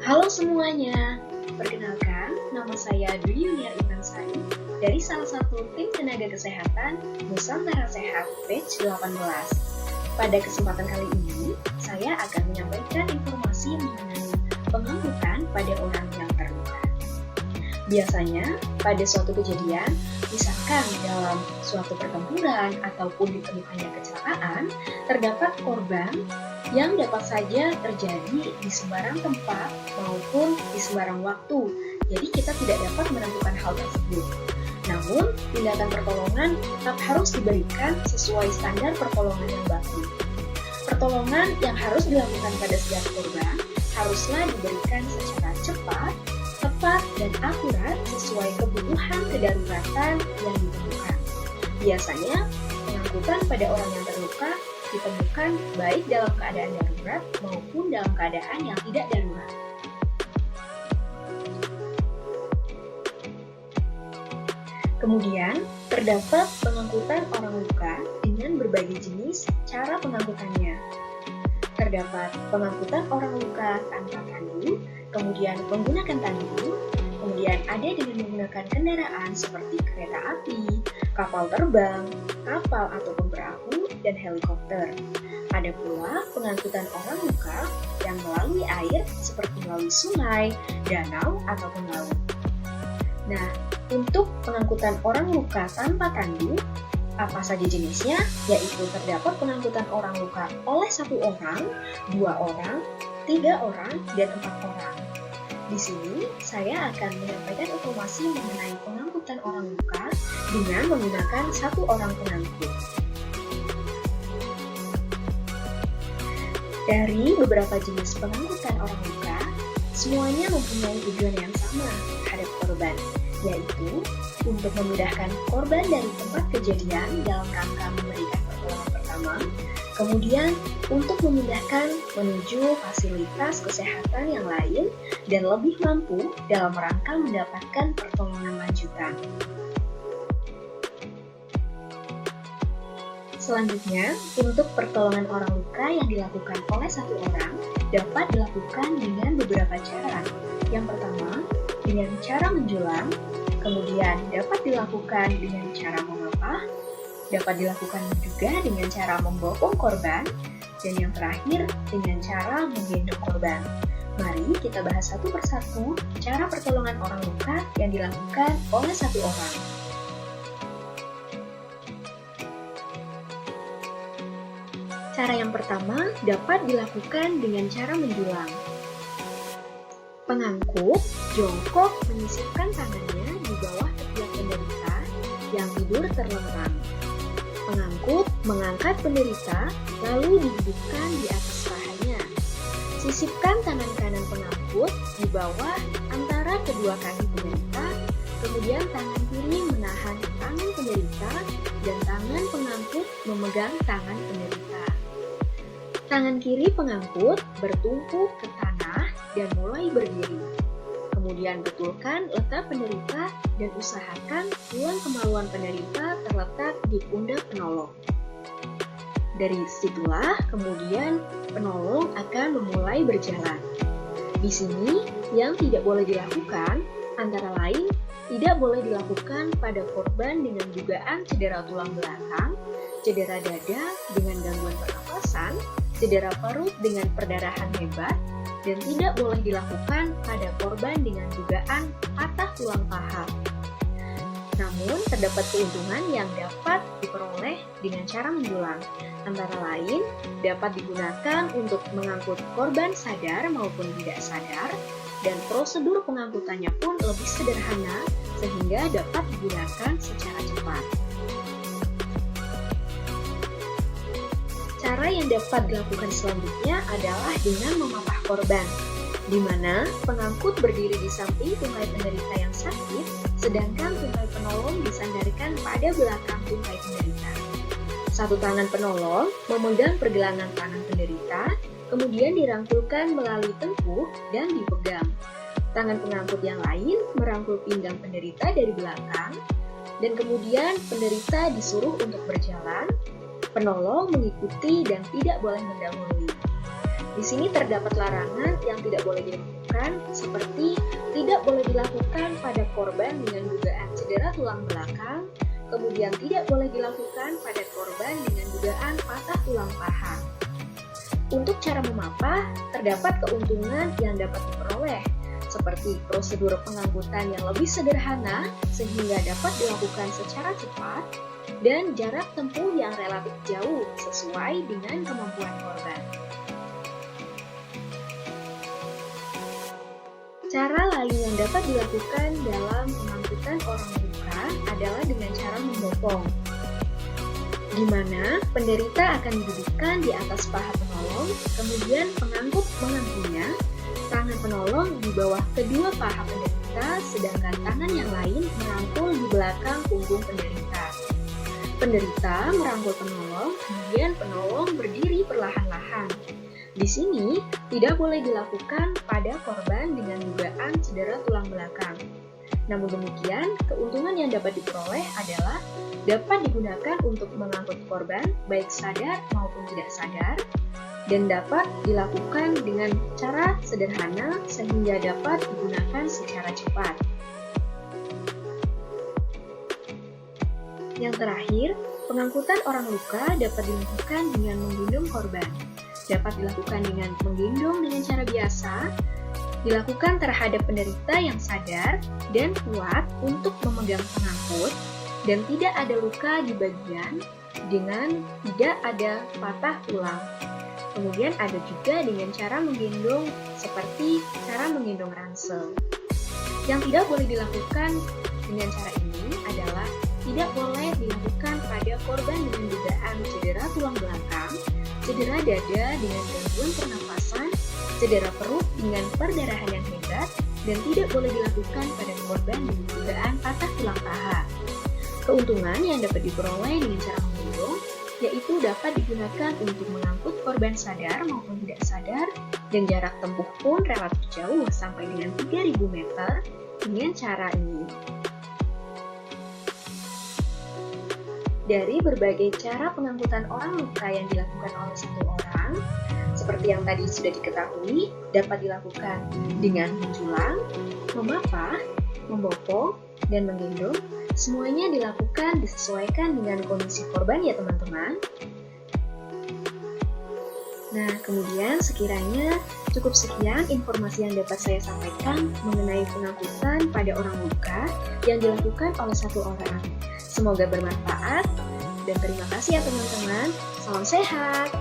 Halo semuanya, perkenalkan nama saya Dwi Yuniar Imansari dari salah satu tim tenaga kesehatan Nusantara Sehat Batch 18. Pada kesempatan kali ini, saya akan menyampaikan informasi mengenai pengangkutan pada orang yang terluka. Biasanya, pada suatu kejadian, misalkan dalam suatu pertempuran ataupun ditemukannya kecelakaan, terdapat korban yang dapat saja terjadi di sembarang tempat maupun di sembarang waktu. Jadi kita tidak dapat menentukan hal tersebut. Namun, tindakan pertolongan tetap harus diberikan sesuai standar pertolongan yang baku. Pertolongan yang harus dilakukan pada setiap korban haruslah diberikan secara cepat, tepat, dan akurat sesuai kebutuhan kedaruratan yang ditemukan. Biasanya, pengangkutan pada orang yang terluka ditemukan baik dalam keadaan darurat maupun dalam keadaan yang tidak darurat. Kemudian, terdapat pengangkutan orang luka dengan berbagai jenis cara pengangkutannya. Terdapat pengangkutan orang luka tanpa tandu, kemudian menggunakan tandu, kemudian ada dengan menggunakan kendaraan seperti kereta api, kapal terbang, kapal ataupun perahu, dan helikopter. Ada pula pengangkutan orang luka yang melalui air seperti melalui sungai, danau, ataupun laut. Nah, untuk pengangkutan orang luka tanpa tandu, apa saja jenisnya? Yaitu terdapat pengangkutan orang luka oleh 1 orang, 2 orang, 3 orang, dan 4 orang. Di sini, saya akan menyampaikan informasi mengenai pengangkutan orang luka dengan menggunakan 1 orang pengangkut. Dari beberapa jenis pengangkutan orang luka, semuanya mempunyai tujuan yang sama terhadap korban, yaitu untuk memudahkan korban dari tempat kejadian dalam rangka memberikan pertolongan pertama, kemudian untuk memudahkan menuju fasilitas kesehatan yang lain dan lebih mampu dalam rangka mendapatkan pertolongan lanjutan. Selanjutnya, untuk pertolongan orang luka yang dilakukan oleh 1 orang dapat dilakukan dengan beberapa cara. Yang pertama, dengan cara menjulang, kemudian dapat dilakukan dengan cara memapah, dapat dilakukan juga dengan cara membopong korban, dan yang terakhir dengan cara menggendong korban. Mari kita bahas satu persatu cara pertolongan orang luka yang dilakukan oleh 1 orang. Cara yang pertama dapat dilakukan dengan cara menjulang. Pengangkut jongkok menyisipkan tangannya di bawah ketiak penderita yang tidur terlentang. Pengangkut mengangkat penderita lalu didudukkan di atas pahanya. Sisipkan tangan kanan pengangkut di bawah antara kedua kaki penderita, kemudian tangan kiri menahan tangan penderita dan tangan pengangkut memegang tangan penderita. Tangan kiri pengangkut bertumpu ke tanah dan mulai berdiri. Kemudian betulkan letak penderita dan usahakan tulang kemaluan penderita terletak di pundak penolong. Dari situlah kemudian penolong akan memulai berjalan. Di sini yang tidak boleh dilakukan antara lain tidak boleh dilakukan pada korban dengan dugaan cedera tulang belakang, cedera dada dengan gangguan pernapasan, cedera perut dengan perdarahan hebat, dan tidak boleh dilakukan pada korban dengan dugaan patah tulang paha. Namun, terdapat keuntungan yang dapat diperoleh dengan cara menjulang. Antara lain, dapat digunakan untuk mengangkut korban sadar maupun tidak sadar, dan prosedur pengangkutannya pun lebih sederhana sehingga dapat digunakan secara cepat. Cara yang dapat dilakukan selanjutnya adalah dengan memapah korban, di mana pengangkut berdiri di samping tungkai penderita yang sakit, sedangkan tungkai penolong disandarkan pada belakang tungkai penderita. 1 tangan penolong memegang pergelangan tangan penderita, kemudian dirangkulkan melalui tengkuk dan dipegang. Tangan pengangkut yang lain merangkul pinggang penderita dari belakang, dan kemudian penderita disuruh untuk berjalan. Penolong mengikuti dan tidak boleh mendahului. Di sini terdapat larangan yang tidak boleh dilakukan, seperti tidak boleh dilakukan pada korban dengan dugaan cedera tulang belakang, kemudian tidak boleh dilakukan pada korban dengan dugaan patah tulang paha. Untuk cara memapah, terdapat keuntungan yang dapat diperoleh, seperti prosedur pengangkutan yang lebih sederhana sehingga dapat dilakukan secara cepat, dan jarak tempuh yang relatif jauh sesuai dengan kemampuan korban. Cara lain yang dapat dilakukan dalam pengangkutan orang luka adalah dengan cara membopong, di mana penderita akan didudukkan di atas paha penolong, kemudian pengangkut mengangkunya, tangan penolong di bawah kedua paha penderita, sedangkan tangan yang lain merangkul di belakang punggung penderita. Penderita merangkul penolong, kemudian penolong berdiri perlahan-lahan. Di sini, tidak boleh dilakukan pada korban dengan dugaan cedera tulang belakang. Namun demikian, keuntungan yang dapat diperoleh adalah dapat digunakan untuk mengangkut korban baik sadar maupun tidak sadar, dan dapat dilakukan dengan cara sederhana sehingga dapat digunakan secara cepat. Yang terakhir, pengangkutan orang luka dapat dilakukan dengan menggendong korban. Dapat dilakukan dengan menggendong dengan cara biasa, dilakukan terhadap penderita yang sadar dan kuat untuk memegang pengangkut, dan tidak ada luka di bagian dengan tidak ada patah tulang. Kemudian ada juga dengan cara menggendong seperti cara menggendong ransel. Yang tidak boleh dilakukan dengan cara ini adalah tidak boleh dilakukan pada korban dengan dugaan cedera tulang belakang, cedera dada dengan gangguan pernafasan, cedera perut dengan perdarahan yang hebat, dan tidak boleh dilakukan pada korban dengan dugaan patah tulang paha. Keuntungan yang dapat diperoleh dengan cara menggendong, yaitu dapat digunakan untuk mengangkut korban sadar maupun tidak sadar, dan jarak tempuh pun relatif jauh sampai dengan 3.000 meter dengan cara ini. Dari berbagai cara pengangkutan orang luka yang dilakukan oleh satu orang, seperti yang tadi sudah diketahui, dapat dilakukan dengan menjulang, memapah, membopong, dan menggendong. Semuanya dilakukan disesuaikan dengan kondisi korban ya teman-teman. Nah, kemudian sekiranya cukup sekian informasi yang dapat saya sampaikan mengenai pengangkutan pada orang luka yang dilakukan oleh satu orang. Semoga bermanfaat, dan terima kasih ya teman-teman. Salam sehat!